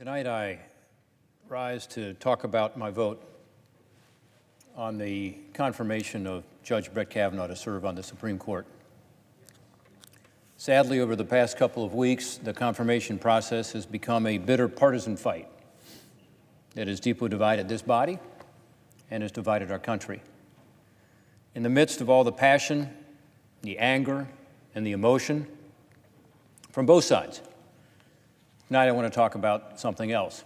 Tonight I rise to talk about my vote on the confirmation of Judge Brett Kavanaugh to serve on the Supreme Court. Sadly, over the past couple of weeks, the confirmation process has become a bitter partisan fight that has deeply divided this body and has divided our country. In the midst of all the passion, the anger, and the emotion from both sides, tonight I want to talk about something else.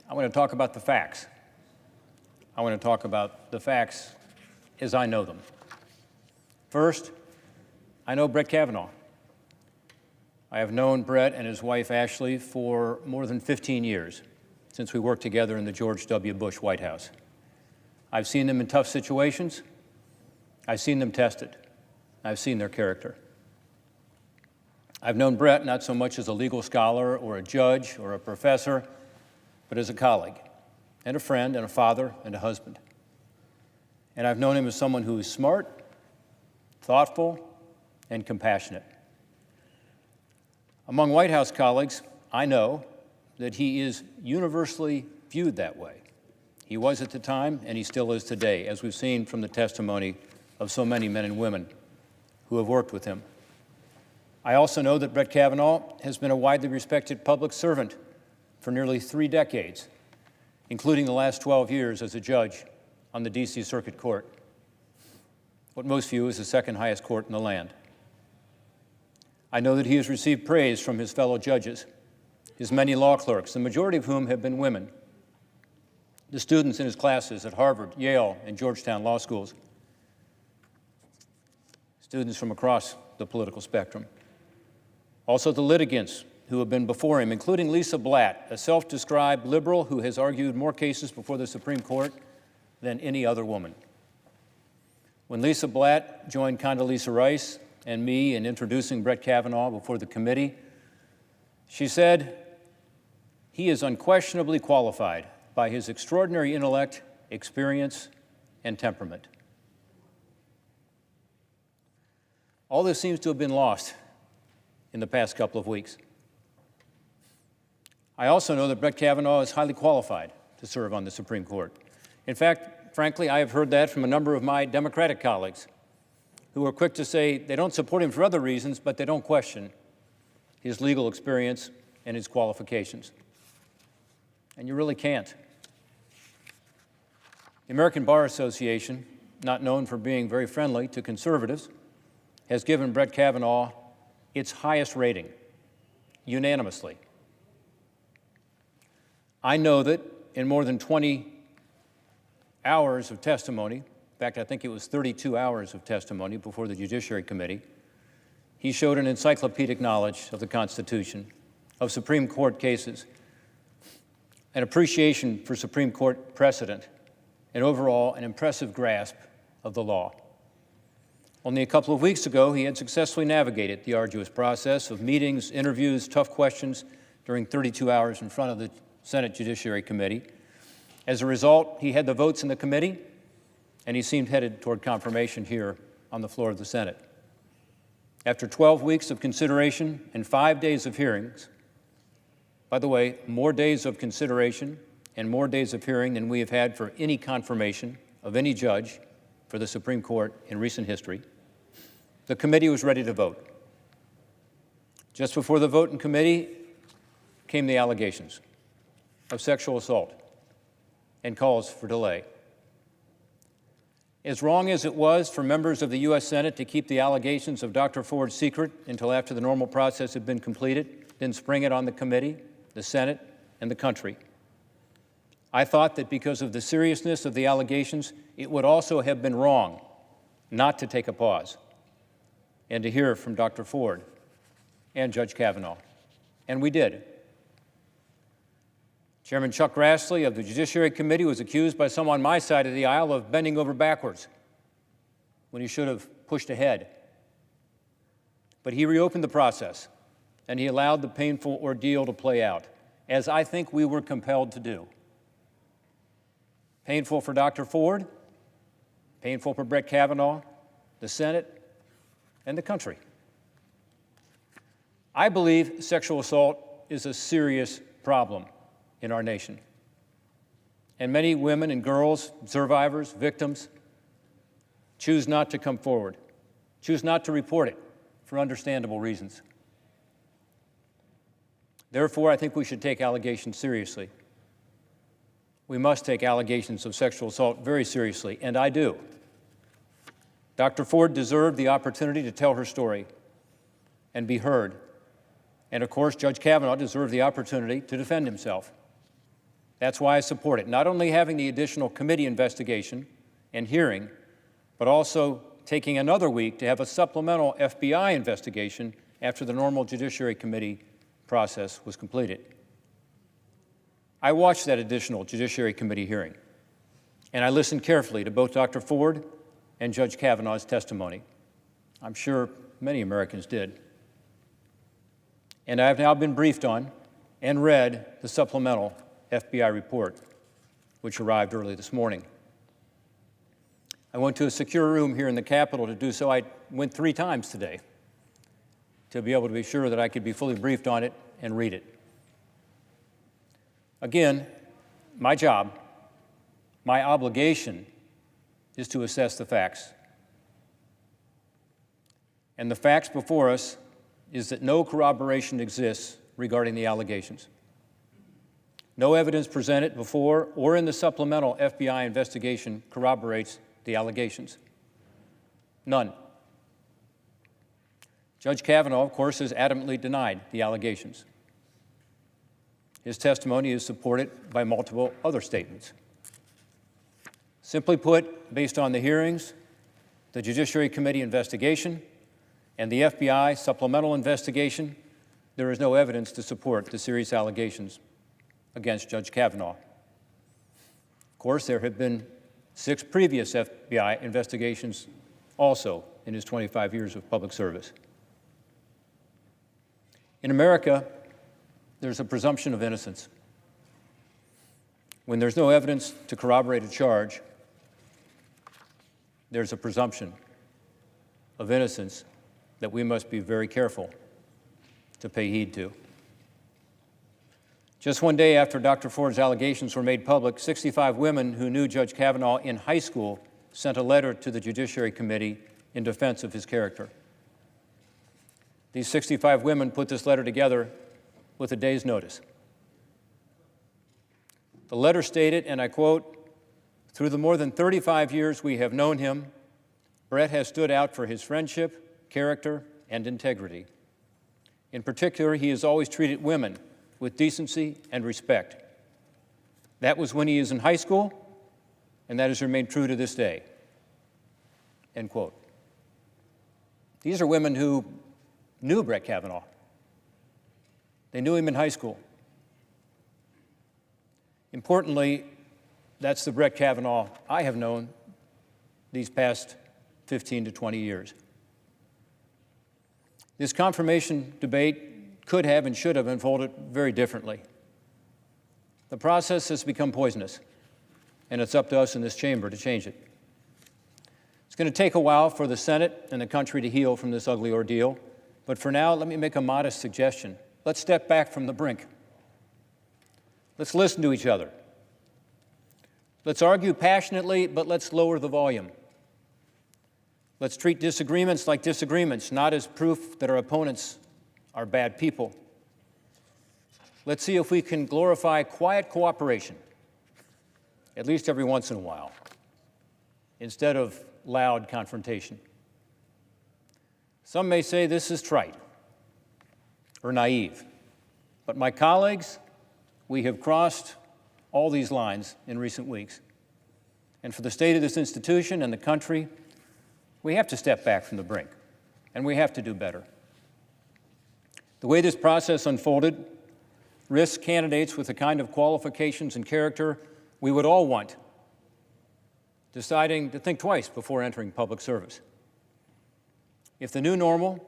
I want to talk about the facts. I want to talk about the facts as I know them. First, I know Brett Kavanaugh. I have known Brett and his wife Ashley for more than 15 years, since we worked together in the George W. Bush White House. I've seen them in tough situations. I've seen them tested. I've seen their character. I've known Brett not so much as a legal scholar or a judge or a professor, but as a colleague and a friend and a father and a husband. And I've known him as someone who is smart, thoughtful, and compassionate. Among White House colleagues, I know that he is universally viewed that way. He was at the time, and he still is today, as we've seen from the testimony of so many men and women who have worked with him. I also know that Brett Kavanaugh has been a widely respected public servant for nearly 3 decades, including the last 12 years as a judge on the D.C. Circuit Court, what most view as the second highest court in the land. I know that he has received praise from his fellow judges, his many law clerks, the majority of whom have been women, the students in his classes at Harvard, Yale, and Georgetown law schools, students from across the political spectrum. Also the litigants who have been before him, including Lisa Blatt, a self-described liberal who has argued more cases before the Supreme Court than any other woman. When Lisa Blatt joined Condoleezza Rice and me in introducing Brett Kavanaugh before the committee, she said, "He is unquestionably qualified by his extraordinary intellect, experience, and temperament." All this seems to have been lost in the past couple of weeks. I also know that Brett Kavanaugh is highly qualified to serve on the Supreme Court. In fact, frankly, I have heard that from a number of my Democratic colleagues who are quick to say they don't support him for other reasons, but they don't question his legal experience and his qualifications. And you really can't. The American Bar Association, not known for being very friendly to conservatives, has given Brett Kavanaugh its highest rating, unanimously. I know that in more than 20 hours of testimony, in fact, I think it was 32 hours of testimony before the Judiciary Committee, he showed an encyclopedic knowledge of the Constitution, of Supreme Court cases, an appreciation for Supreme Court precedent, and overall an impressive grasp of the law. Only a couple of weeks ago, he had successfully navigated the arduous process of meetings, interviews, tough questions during 32 hours in front of the Senate Judiciary Committee. As a result, he had the votes in the committee, and he seemed headed toward confirmation here on the floor of the Senate. After 12 weeks of consideration and 5 days of hearings, by the way, more days of consideration and more days of hearing than we have had for any confirmation of any judge for the Supreme Court in recent history, the committee was ready to vote. Just before the vote in committee came the allegations of sexual assault and calls for delay. As wrong as it was for members of the U.S. Senate to keep the allegations of Dr. Ford secret until after the normal process had been completed, then spring it on the committee, the Senate, and the country, I thought that because of the seriousness of the allegations, it would also have been wrong not to take a pause and to hear from Dr. Ford and Judge Kavanaugh. And we did. Chairman Chuck Grassley of the Judiciary Committee was accused by some on my side of the aisle of bending over backwards when he should have pushed ahead. But he reopened the process, and he allowed the painful ordeal to play out, as I think we were compelled to do. Painful for Dr. Ford, painful for Brett Kavanaugh, the Senate, and the country. I believe sexual assault is a serious problem in our nation. And many women and girls, survivors, victims, choose not to come forward, choose not to report it for understandable reasons. Therefore, I think we should take allegations seriously. We must take allegations of sexual assault very seriously, and I do. Dr. Ford deserved the opportunity to tell her story and be heard. And of course, Judge Kavanaugh deserved the opportunity to defend himself. That's why I support it, not only having the additional committee investigation and hearing, but also taking another week to have a supplemental FBI investigation after the normal Judiciary Committee process was completed. I watched that additional Judiciary Committee hearing, and I listened carefully to both Dr. Ford and Judge Kavanaugh's testimony. I'm sure many Americans did. And I have now been briefed on and read the supplemental FBI report, which arrived early this morning. I went to a secure room here in the Capitol to do so. I went 3 times today to be able to be sure that I could be fully briefed on it and read it. Again, my job, my obligation is to assess the facts. And the facts before us is that no corroboration exists regarding the allegations. No evidence presented before or in the supplemental FBI investigation corroborates the allegations. None. Judge Kavanaugh, of course, has adamantly denied the allegations. His testimony is supported by multiple other statements. Simply put, based on the hearings, the Judiciary Committee investigation, and the FBI supplemental investigation, there is no evidence to support the serious allegations against Judge Kavanaugh. Of course, there have been 6 previous FBI investigations also in his 25 years of public service. In America, there's a presumption of innocence. When there's no evidence to corroborate a charge, there's a presumption of innocence that we must be very careful to pay heed to. Just one day after Dr. Ford's allegations were made public, 65 women who knew Judge Kavanaugh in high school sent a letter to the Judiciary Committee in defense of his character. These 65 women put this letter together with a day's notice. The letter stated, and I quote, "Through the more than 35 years we have known him, Brett has stood out for his friendship, character, and integrity. In particular, he has always treated women with decency and respect. That was when he was in high school, and that has remained true to this day." End quote. These are women who knew Brett Kavanaugh. They knew him in high school. Importantly, that's the Brett Kavanaugh I have known these past 15 to 20 years. This confirmation debate could have and should have unfolded very differently. The process has become poisonous, and it's up to us in this chamber to change it. It's going to take a while for the Senate and the country to heal from this ugly ordeal, but for now, let me make a modest suggestion. Let's step back from the brink. Let's listen to each other. Let's argue passionately, but let's lower the volume. Let's treat disagreements like disagreements, not as proof that our opponents are bad people. Let's see if we can glorify quiet cooperation, at least every once in a while, instead of loud confrontation. Some may say this is trite or naive, but my colleagues, we have crossed all these lines in recent weeks. And for the state of this institution and the country, we have to step back from the brink, and we have to do better. The way this process unfolded risks candidates with the kind of qualifications and character we would all want, deciding to think twice before entering public service. If the new normal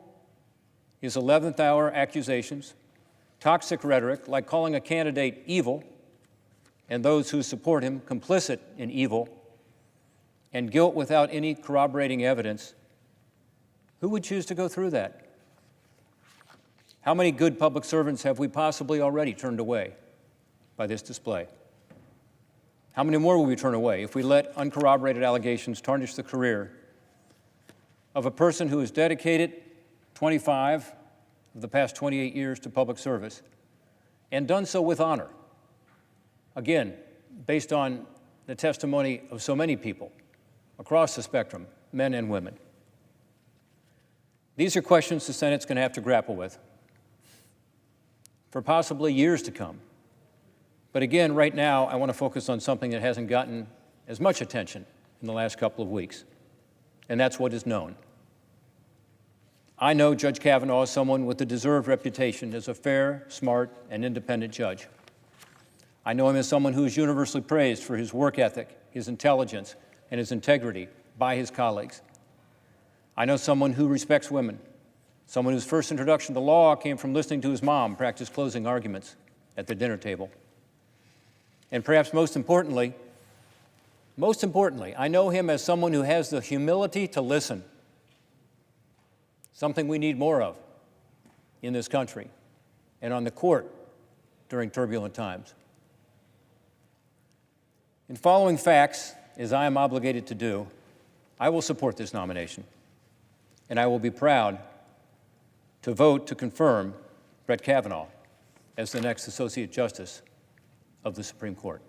is 11th-hour accusations, toxic rhetoric like calling a candidate evil and those who support him complicit in evil, and guilt without any corroborating evidence, who would choose to go through that? How many good public servants have we possibly already turned away? by this display. How many more will we turn away if we let uncorroborated allegations tarnish the career of a person who has dedicated 25 of the past 28 years to public service and done so with honor? Again, based on the testimony of so many people across the spectrum, men and women. These are questions the Senate's going to have to grapple with for possibly years to come. But again, right now, I want to focus on something that hasn't gotten as much attention in the last couple of weeks, and that's what is known. I know Judge Kavanaugh is someone with a deserved reputation as a fair, smart, and independent judge. I know him as someone who is universally praised for his work ethic, his intelligence, and his integrity by his colleagues. I know someone who respects women, someone whose first introduction to law came from listening to his mom practice closing arguments at the dinner table. And perhaps most importantly, I know him as someone who has the humility to listen, something we need more of in this country and on the court during turbulent times. In following facts, as I am obligated to do, I will support this nomination, and I will be proud to vote to confirm Brett Kavanaugh as the next Associate Justice of the Supreme Court.